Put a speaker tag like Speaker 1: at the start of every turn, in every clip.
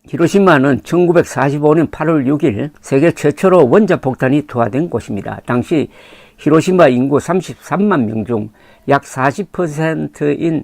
Speaker 1: 히로시마는 1945년 8월 6일 세계 최초로 원자폭탄이 투하된 곳입니다. 당시 히로시마 인구 33만 명 중 약 40%인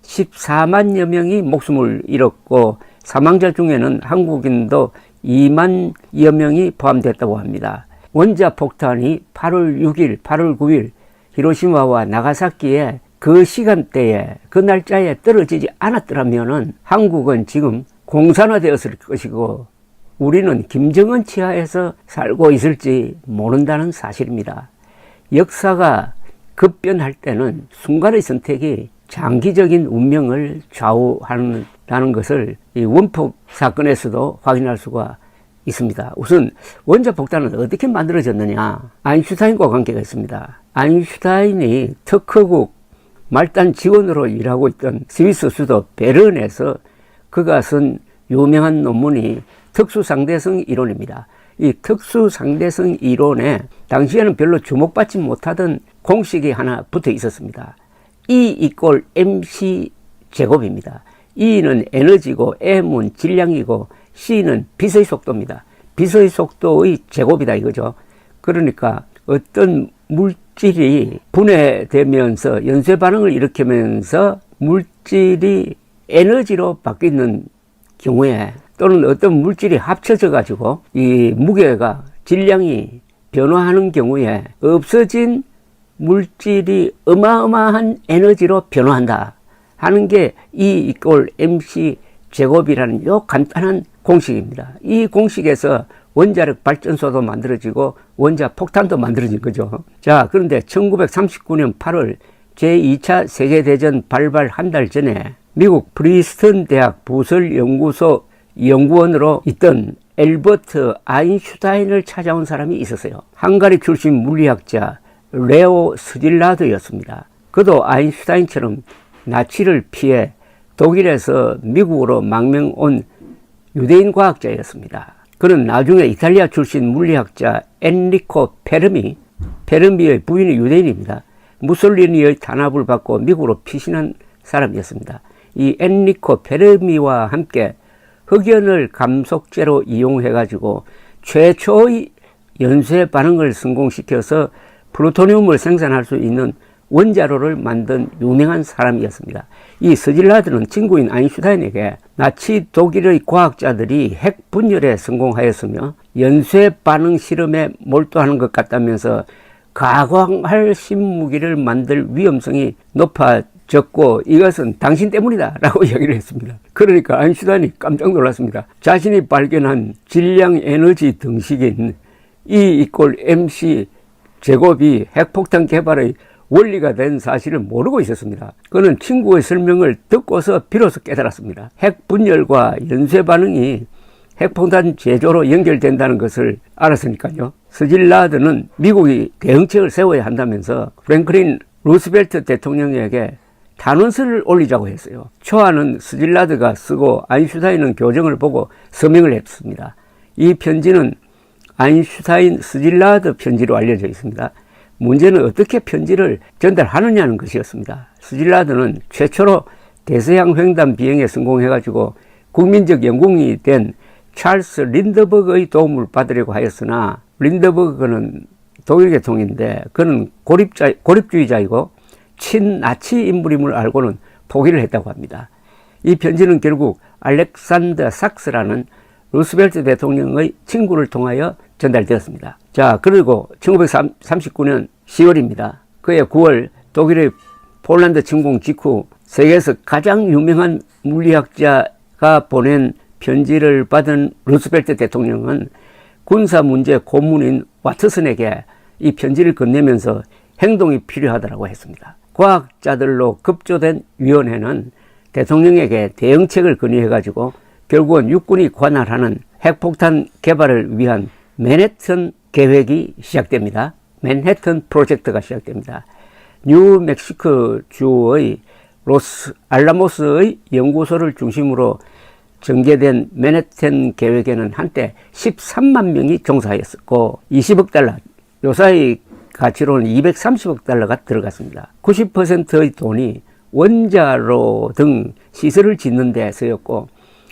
Speaker 1: 14만여 명이 목숨을 잃었고 사망자 중에는 한국인도 2만여 명이 포함됐다고 합니다. 원자폭탄이 8월 6일, 8월 9일 히로시마와 나가사키에 그 시간대에 그 날짜에 떨어지지 않았더라면 한국은 지금 공산화되었을 것이고 우리는 김정은 치하에서 살고 있을지 모른다는 사실입니다. 역사가 급변할 때는 순간의 선택이 장기적인 운명을 좌우한다는 것을 이 원폭 사건에서도 확인할 수가 있습니다. 우선 원자폭탄은 어떻게 만들어졌느냐? 아인슈타인과 관계가 있습니다. 아인슈타인이 특허국 말단 직원으로 일하고 있던 스위스 수도 베른에서 그가 쓴 유명한 논문이 특수상대성 이론입니다. 이 특수상대성 이론에 당시에는 별로 주목받지 못하던 공식이 하나 붙어 있었습니다. E = mc 제곱입니다. E는 에너지고 M은 질량이고 C는 빛의 속도입니다. 빛의 속도의 제곱이다 이거죠. 그러니까 어떤 물질이 분해되면서 연쇄 반응을 일으키면서 물질이 에너지로 바뀌는 경우에 또는 어떤 물질이 합쳐져 가지고 이 무게가 질량이 변화하는 경우에 없어진 물질이 어마어마한 에너지로 변화한다 하는 게 E = mc 제곱이라는 요 간단한 공식입니다. 이 공식에서 원자력 발전소도 만들어지고 원자 폭탄도 만들어진 거죠. 자, 그런데 1939년 8월 제2차 세계대전 발발 한 달 전에 미국 프리스턴 대학 부설연구소 연구원으로 있던 엘버트 아인슈타인을 찾아온 사람이 있었어요. 헝가리 출신 물리학자 레오 스질라드였습니다. 그도 아인슈타인처럼 나치를 피해 독일에서 미국으로 망명 온 유대인 과학자였습니다. 그는 나중에 이탈리아 출신 물리학자 엔리코 페르미의 부인이 유대인입니다. 무솔리니의 탄압을 받고 미국으로 피신한 사람이었습니다. 이 엔리코 페르미와 함께 흑연을 감속제로 이용해가지고 최초의 연쇄 반응을 성공시켜서 플루토늄을 생산할 수 있는 원자로를 만든 유명한 사람이었습니다. 이 스질라드는 친구인 아인슈타인에게 나치 독일의 과학자들이 핵 분열에 성공하였으며 연쇄 반응 실험에 몰두하는 것 같다면서 가광할 신무기를 만들 위험성이 높아졌고 이것은 당신 때문이다 라고 얘기를 했습니다. 그러니까 아인슈타인이 깜짝 놀랐습니다. 자신이 발견한 질량 에너지 등식인 E = mc 제곱이 핵폭탄 개발의 원리가 된 사실을 모르고 있었습니다. 그는 친구의 설명을 듣고서 비로소 깨달았습니다. 핵 분열과 연쇄 반응이 핵폭탄 제조로 연결된다는 것을 알았으니까요. 스질라드는 미국이 대응책을 세워야 한다면서 프랭클린 루스벨트 대통령에게 탄원서를 올리자고 했어요. 초안은 스질라드가 쓰고 아인슈타인은 교정을 보고 서명을 했습니다. 이 편지는 아인슈타인 스질라드 편지로 알려져 있습니다. 문제는 어떻게 편지를 전달하느냐는 것이었습니다. 스질라드는 최초로 대서양 횡단 비행에 성공해가지고 국민적 영웅이 된 찰스 린드버그의 도움을 받으려고 하였으나 린드버그는 독일 계통인데 그는 고립주의자이고 친나치 인물임을 알고는 포기를 했다고 합니다. 이 편지는 결국 알렉산더 sak스라는 루스벨트 대통령의 친구를 통하여 전달되었습니다. 자, 그리고 1939년 10월입니다. 그해 9월 독일의 폴란드 침공 직후 세계에서 가장 유명한 물리학자가 보낸 편지를 받은 루스벨트 대통령은 군사문제 고문인 와트슨에게 이 편지를 건네면서 행동이 필요하다고 했습니다. 과학자들로 급조된 위원회는 대통령에게 대응책을 건의해가지고 결국은 육군이 관할하는 핵폭탄 개발을 위한 맨해튼 계획이 시작됩니다. 맨해튼 프로젝트가 시작됩니다. 뉴멕시코 주의 로스 알라모스의 연구소를 중심으로 전개된 맨해튼 계획에는 한때 13만 명이 종사하였었고 20억 달러, 요사이 가치로는 230억 달러가 들어갔습니다. 90%의 돈이 원자로 등 시설을 짓는 데 쓰였고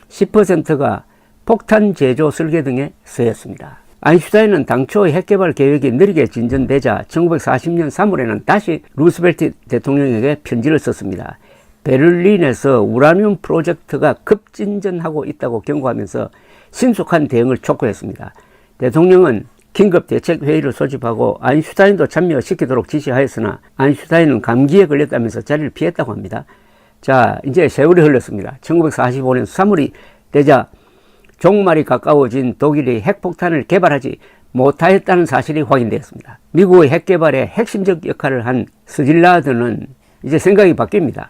Speaker 1: 10%가 폭탄 제조 설계 등에 쓰였습니다. 아인슈타인은 당초 핵개발 계획이 느리게 진전되자 1940년 3월에는 다시 루스벨트 대통령에게 편지를 썼습니다. 베를린에서 우라늄 프로젝트가 급진전하고 있다고 경고하면서 신속한 대응을 촉구했습니다. 대통령은 긴급 대책회의를 소집하고 아인슈타인도 참여시키도록 지시하였으나 아인슈타인은 감기에 걸렸다면서 자리를 피했다고 합니다. 자, 이제 세월이 흘렀습니다. 1945년 3월이 되자 종말이 가까워진 독일이 핵폭탄을 개발하지 못하였다는 사실이 확인되었습니다. 미국의 핵개발에 핵심적 역할을 한 스질라드는 이제 생각이 바뀝니다.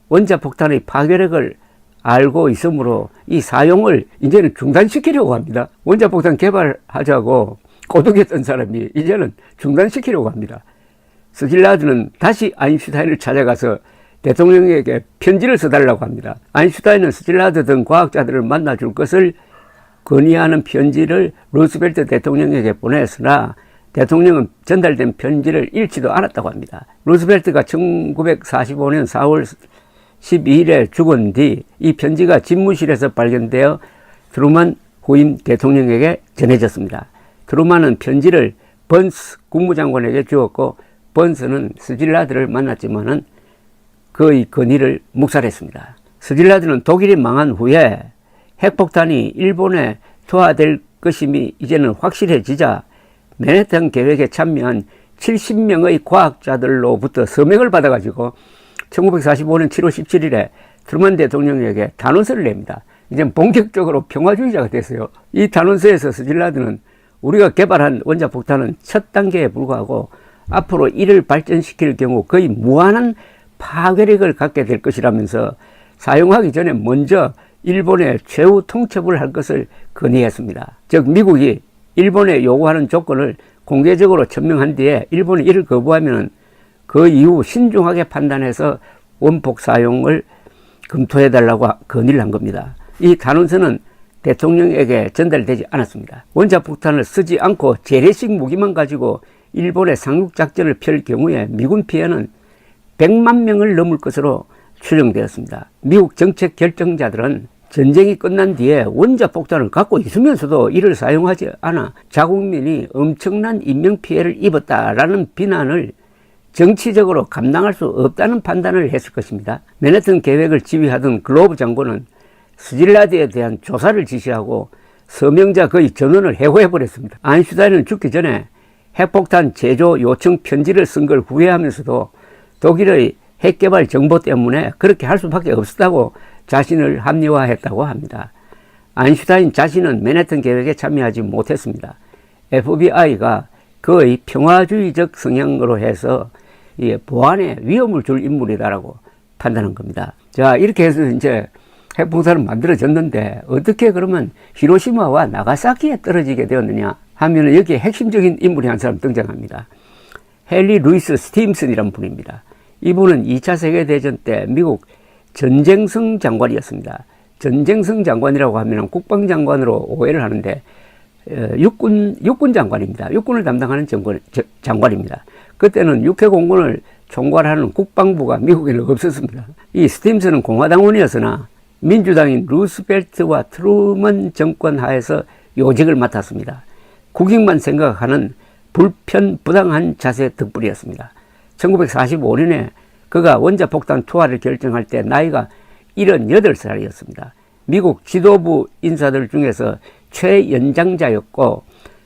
Speaker 1: 원자폭탄의 파괴력을 알고 있으므로 이 사용을 이제는 중단시키려고 합니다. 원자폭탄 개발하자고 꼬드겼던 사람이 이제는 중단시키려고 합니다. 스질라드는 다시 아인슈타인을 찾아가서 대통령에게 편지를 써달라고 합니다. 아인슈타인은 스질라드 등 과학자들을 만나줄 것을 건의하는 편지를 루스벨트 대통령에게 보냈으나 대통령은 전달된 편지를 읽지도 않았다고 합니다. 루스벨트가 1945년 4월 12일에 죽은 뒤 이 편지가 집무실에서 발견되어 트루먼 후임 대통령에게 전해졌습니다. 트루먼은 편지를 번스 국무장관에게 주었고 번스는 스질라드를 만났지만은 그의 건의를 묵살했습니다. 스질라드는 독일이 망한 후에 핵폭탄이 일본에 투하될 것임이 이제는 확실해지자 맨해튼 계획에 참여한 70명의 과학자들로부터 서명을 받아가지고 1945년 7월 17일에 트루먼 대통령에게 단원서를 냅니다. 이제 본격적으로 평화주의자가 됐어요. 이 단원서에서 스질라드는 우리가 개발한 원자폭탄은 첫 단계에 불과하고 앞으로 이를 발전시킬 경우 거의 무한한 파괴력을 갖게 될 것이라면서 사용하기 전에 먼저 일본에 최후 통첩을 할 것을 건의했습니다. 즉 미국이 일본에 요구하는 조건을 공개적으로 천명한 뒤에 일본이 이를 거부하면 그 이후 신중하게 판단해서 원폭 사용을 검토해달라고 건의를 한 겁니다. 이 단원서는 대통령에게 전달되지 않았습니다. 원자폭탄을 쓰지 않고 재래식 무기만 가지고 일본의 상륙작전을 펼 경우에 미군 피해는 100만 명을 넘을 것으로 추정되었습니다. 미국 정책 결정자들은 전쟁이 끝난 뒤에 원자폭탄을 갖고 있으면서도 이를 사용하지 않아 자국민이 엄청난 인명피해를 입었다라는 비난을 정치적으로 감당할 수 없다는 판단을 했을 것입니다. 맨해튼 계획을 지휘하던 글로브 장군은 스질라드에 대한 조사를 지시하고 서명자 거의 전원을 해고해버렸습니다. 아인슈타인은 죽기 전에 핵폭탄 제조 요청 편지를 쓴 걸 후회하면서도 독일의 핵개발 정보 때문에 그렇게 할 수밖에 없었다고 자신을 합리화했다고 합니다. 아인슈타인 자신은 맨해튼 계획에 참여하지 못했습니다. FBI가 그의 평화주의적 성향으로 해서 보안에 위험을 줄 인물이다라고 판단한 겁니다. 자, 이렇게 해서 이제 핵폭탄은 만들어졌는데 어떻게 그러면 히로시마와 나가사키에 떨어지게 되었느냐 하면 여기에 핵심적인 인물이 한 사람 등장합니다. 헨리 루이스 스팀슨이라는 분입니다. 이분은 2차 세계대전 때 미국 전쟁성 장관이었습니다. 전쟁성 장관이라고 하면 국방장관으로 오해를 하는데 육군 장관입니다. 육군을 담당하는 장관입니다. 그때는 육해공군을 총괄하는 국방부가 미국에는 없었습니다. 이 스팀슨은 공화당원이었으나 민주당인 루스벨트와 트루먼 정권 하에서 요직을 맡았습니다. 국익만 생각하는 불편부당한 자세 덕분이었습니다. 1945년에 그가 원자폭탄 투하를 결정할 때 나이가 78살이었습니다. 미국 지도부 인사들 중에서 최연장자였고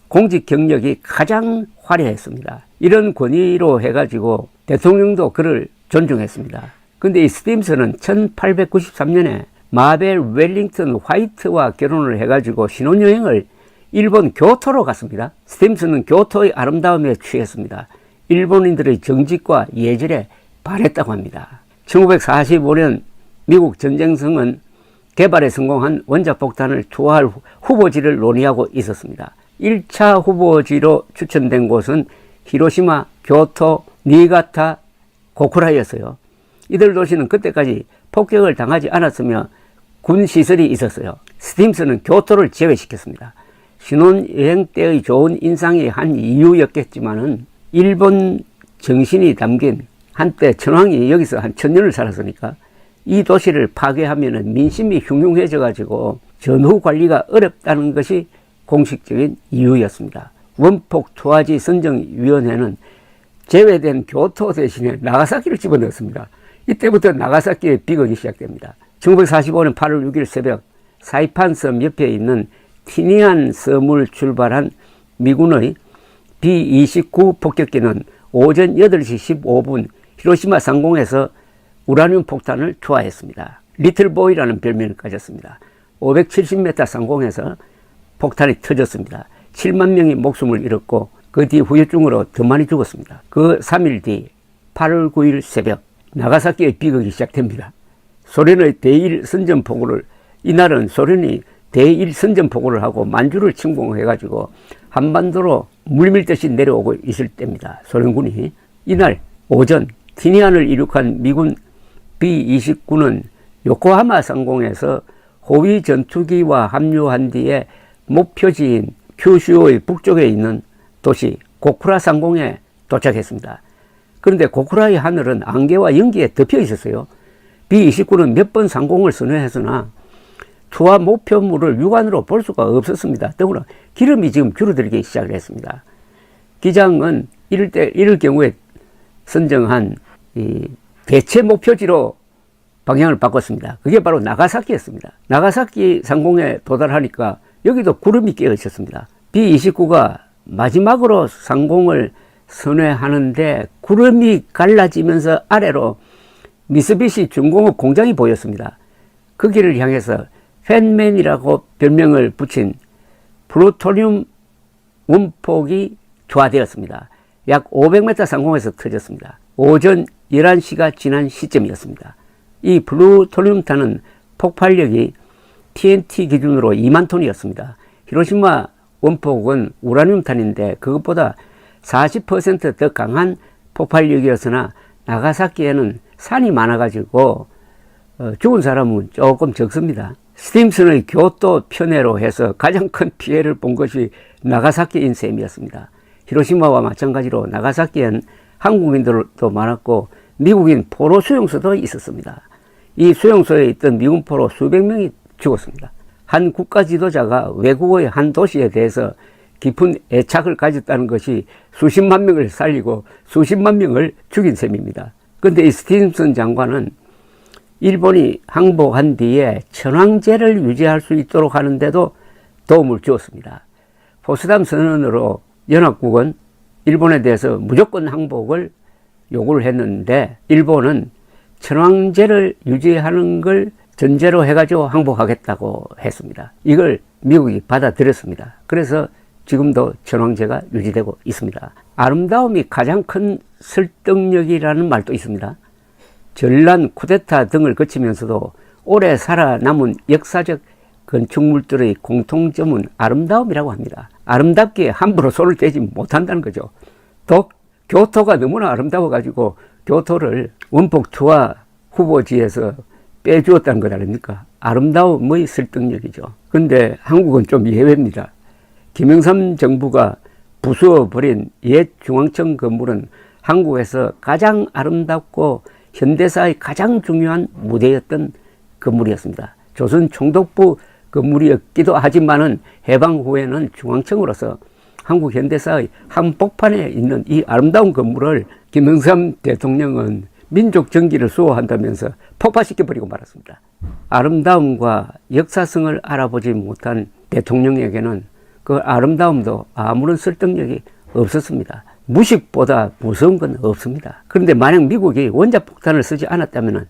Speaker 1: 공직 경력이 가장 화려했습니다. 이런 권위로 해가지고 대통령도 그를 존중했습니다. 근데 이 스팀슨은 1893년에 마벨 웰링턴 화이트와 결혼을 해가지고 신혼여행을 일본 교토로 갔습니다. 스팀슨은 교토의 아름다움에 취했습니다. 일본인들의 정직과 예절에 반했다고 합니다. 1945년 미국 전쟁성은 개발에 성공한 원자폭탄을 투하할 후보지를 논의하고 있었습니다. 1차 후보지로 추천된 곳은 히로시마, 교토, 니가타, 고쿠라였어요. 이들 도시는 그때까지 폭격을 당하지 않았으며 군 시설이 있었어요. 스팀슨은 교토를 제외시켰습니다. 신혼여행 때의 좋은 인상이 한 이유였겠지만은 일본 정신이 담긴 한때 천황이 여기서 한 1000년을 살았으니까 이 도시를 파괴하면 민심이 흉흉해져 가지고 전후 관리가 어렵다는 것이 공식적인 이유였습니다. 원폭 투하지 선정위원회는 제외된 교토 대신에 나가사키를 집어넣었습니다. 이때부터 나가사키의 비극이 시작됩니다. 1945년 8월 6일 새벽 사이판 섬 옆에 있는 티니안 섬을 출발한 미군의 B-29 폭격기는 오전 8시 15분 히로시마 상공에서 우라늄 폭탄을 투하했습니다. 리틀보이라는 별명을 가졌습니다. 570m 상공에서 폭탄이 터졌습니다. 7만 명이 목숨을 잃었고 그 뒤 후유증으로 더 많이 죽었습니다. 그 3일 뒤 8월 9일 새벽 나가사키의 비극이 시작됩니다. 소련의 대1 선전포고를 이날은 소련이 대1 선전포고를 하고 만주를 침공해가지고 한반도로 물밀듯이 내려오고 있을 때입니다. 소련군이 이날 오전 티니안을 이륙한 미군 B-29는 요코하마 상공에서 호위 전투기와 합류한 뒤에 목표지인 큐슈의 북쪽에 있는 도시 고쿠라 상공에 도착했습니다. 그런데 고쿠라의 하늘은 안개와 연기에 덮여 있었어요. B-29는 몇 번 상공을 선회했으나 투하 목표물을 육안으로 볼 수가 없었습니다. 더구나 기름이 지금 줄어들기 시작을 했습니다. 기장은 이럴 경우에 선정한 이 대체 목표지로 방향을 바꿨습니다. 그게 바로 나가사키였습니다. 나가사키 상공에 도달하니까 여기도 구름이 끼어 있었습니다. B-29가 마지막으로 상공을 선회하는데 구름이 갈라지면서 아래로 미쓰비시 중공업 공장이 보였습니다. 거기를 향해서 팬맨이라고 별명을 붙인 플루토늄 원폭이 투하되었습니다. 약 500m 상공에서 터졌습니다. 오전 11시가 지난 시점이었습니다. 이 플루토늄탄은 폭발력이 TNT 기준으로 2만 톤이었습니다. 히로시마 원폭은 우라늄탄인데 그것보다 40% 더 강한 폭발력이었으나 나가사키에는 산이 많아가지고 죽은 사람은 조금 적습니다. 스팀슨의 교토 편애로 해서 가장 큰 피해를 본 것이 나가사키인 셈이었습니다. 히로시마와 마찬가지로 나가사키엔 한국인들도 많았고 미국인 포로 수용소도 있었습니다. 이 수용소에 있던 미군 포로 수백 명이 죽었습니다. 한 국가 지도자가 외국의 한 도시에 대해서 깊은 애착을 가졌다는 것이 수십만 명을 살리고 수십만 명을 죽인 셈입니다. 그런데 이 스티븐슨 장관은 일본이 항복한 뒤에 천황제를 유지할 수 있도록 하는데도 도움을 주었습니다. 포츠담 선언으로 연합국은 일본에 대해서 무조건 항복을 요구를 했는데 일본은 천황제를 유지하는 걸 전제로 해가지고 항복하겠다고 했습니다. 이걸 미국이 받아들였습니다. 그래서 지금도 천황제가 유지되고 있습니다. 아름다움이 가장 큰 설득력이라는 말도 있습니다. 전란, 쿠데타 등을 거치면서도 오래 살아남은 역사적 건축물들의 공통점은 아름다움이라고 합니다. 아름답게 함부로 손을 떼지 못한다는 거죠. 또 교토가 너무나 아름다워가지고 교토를 원폭 투하 후보지에서 빼주었다는 것 아닙니까? 아름다움의 설득력이죠. 그런데 한국은 좀 예외입니다. 김영삼 정부가 부수어버린 옛 중앙청 건물은 한국에서 가장 아름답고 현대사의 가장 중요한 무대였던 건물이었습니다. 조선 총독부 건물이었기도 하지만은 해방 후에는 중앙청으로서 한국 현대사의 한복판에 있는 이 아름다운 건물을 김영삼 대통령은 민족 정기를 수호한다면서 폭파시켜버리고 말았습니다. 아름다움과 역사성을 알아보지 못한 대통령에게는 그 아름다움도 아무런 설득력이 없었습니다. 무식보다 무서운 건 없습니다. 그런데 만약 미국이 원자폭탄을 쓰지 않았다면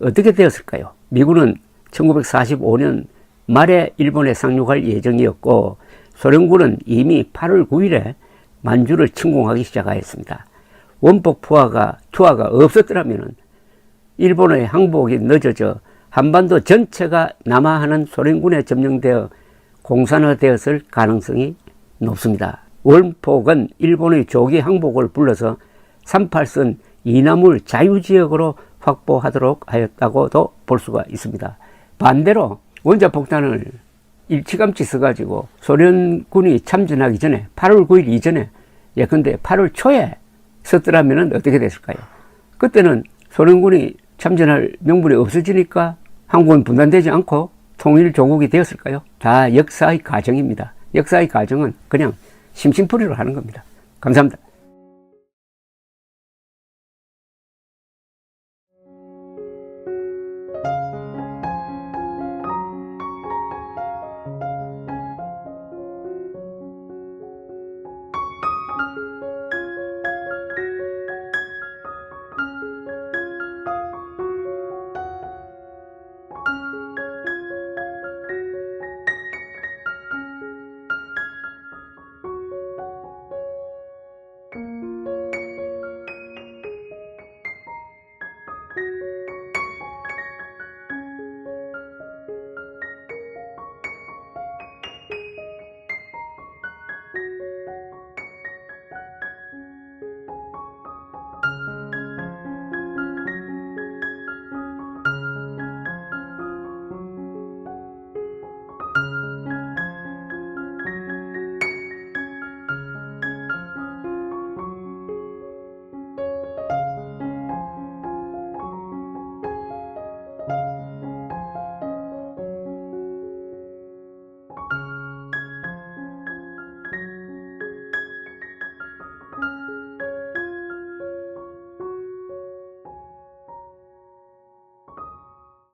Speaker 1: 어떻게 되었을까요? 미군은 1945년 말에 일본에 상륙할 예정이었고 소련군은 이미 8월 9일에 만주를 침공하기 시작하였습니다. 원폭 투하가 없었더라면 일본의 항복이 늦어져 한반도 전체가 남하하는 소련군에 점령되어 공산화되었을 가능성이 높습니다. 원폭은 일본의 조기 항복을 불러서 38선 이남을 자유지역으로 확보하도록 하였다고도 볼 수가 있습니다. 반대로 원자폭탄을 일찌감치 써가지고 소련군이 참전하기 전에 8월 9일 이전에 예컨대 8월 초에 썼더라면 어떻게 됐을까요? 그때는 소련군이 참전할 명분이 없어지니까 한국은 분단되지 않고 통일 조국이 되었을까요? 다 역사의 과정입니다. 역사의 과정은 그냥 심심풀이로 하는 겁니다. 감사합니다.